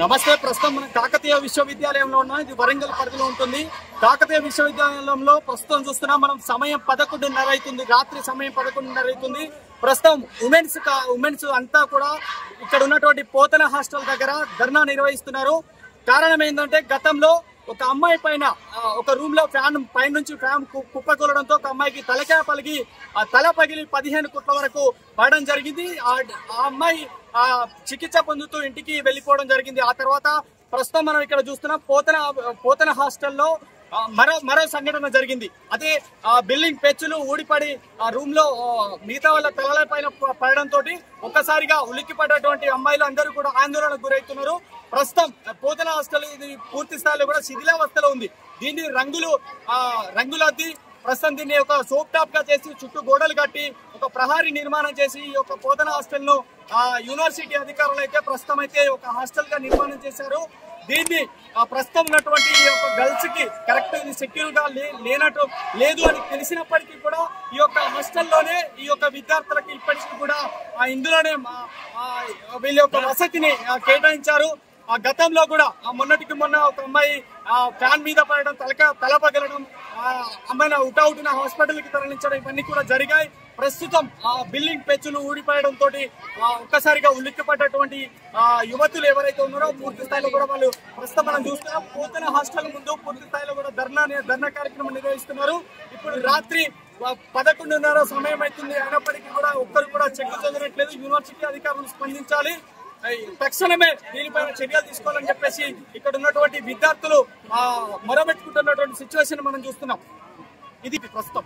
నమస్తే. ప్రస్తుతం మనం కాకతీయ విశ్వవిద్యాలయంలో ఉన్నాం. ఇది వరంగల్ పరిధిలో ఉంటుంది. కాకతీయ విశ్వవిద్యాలయంలో ప్రస్తుతం చూస్తున్నాం మనం. సమయం 11:30 అవుతుంది. రాత్రి సమయం 11:30 అవుతుంది. ప్రస్తుతం ఉమెన్స్ అంతా కూడా ఇక్కడ ఉన్నటువంటి పోతన హాస్టల్ దగ్గర ధర్నా నిర్వహిస్తున్నారు. కారణం ఏంటంటే గతంలో ఒక అమ్మాయి పైన ఒక రూమ్ లో ఫ్యాన్ పైనుంచి ఫ్యాన్ కుప్పకూలడంతో ఒక అమ్మాయికి తలకాయ పలిగి తల పగిలి 15 కోట్ల వరకు పడడం జరిగింది. ఆ అమ్మాయి చికిత్స పొందుతూ ఇంటికి వెళ్లిపోవడం జరిగింది. ఆ తర్వాత ప్రస్తుతం మనం ఇక్కడ చూస్తున్నాం పోతన హాస్టల్లో మరో సంఘటన జరిగింది. అదే బిల్డింగ్ పెచ్చులు ఊడిపడి ఆ రూమ్ లో మిగతా వాళ్ళ తలల పైన పడడంతో ఒక్కసారిగా ఉలిక్కిపడ్డటువంటి అమ్మాయిలు అందరూ కూడా ఆందోళనకు గురవుతున్నారు. ప్రస్తుతం పోతన హాస్టల్ ఇది పూర్తి స్థాయిలో కూడా శిథిలావస్థలో ఉంది. దీన్ని రంగులద్ది ప్రస్తుతం దీన్ని ఒక సోప్ టాప్ గా చేసి చుట్టూ గోడలు కట్టి ఒక ప్రహారీ నిర్మాణం చేసి ఈ యొక్క పోతన హాస్టల్ ను యూనివర్సిటీ అధికారులు అయితే ప్రస్తుతం అయితే ఒక హాస్టల్ గా నిర్మాణం చేశారు. దీన్ని ప్రస్తుతం ఉన్నటువంటి గర్ల్స్ కి కరెక్ట్ సెక్యూర్ గా లేదు అని తెలిసినప్పటికీ కూడా ఈ యొక్క హాస్టల్లోనే ఈ యొక్క విద్యార్థులకి ఇప్పటికీ కూడా ఇందులోనే వీళ్ళ యొక్క వసతిని కేటాయించారు. గతంలో కూడా మొన్నటికి మొన్న ఒక అమ్మాయి ఫ్యాన్ మీద పడడం, తల పగలడం, అమ్మాయిని అవుట్న హాస్పిటల్ కి తరలించడం ఇవన్నీ కూడా జరిగాయి. ప్రస్తుతం బిల్డింగ్ పెచ్చులు ఊడిపోయడం తోటి ఒక్కసారిగా ఉలిక్కిపడ్డటువంటి యువతులు ఎవరైతే ఉన్నారో పూర్తి స్థాయిలో కూడా వాళ్ళు ప్రస్తుతం మనం చూస్తున్నాం. పోతన హాస్టల్ ముందు పూర్తి స్థాయిలో కూడా ధర్నా కార్యక్రమం నిర్వహిస్తున్నారు. ఇప్పుడు రాత్రి 11:30 సమయం అవుతుంది. అయినప్పటికీ కూడా ఒక్కరు కూడా చెక్కు చెందట్లేదు. యూనివర్సిటీ అధికారులు స్పందించాలి, తక్షణమే దీనిపైన చర్యలు తీసుకోవాలని చెప్పేసి ఇక్కడ ఉన్నటువంటి విద్యార్థులు మొరబెట్టుకుంటున్నటువంటి సిచ్యువేషన్ మనం చూస్తున్నాం. ఇది ప్రస్తుతం.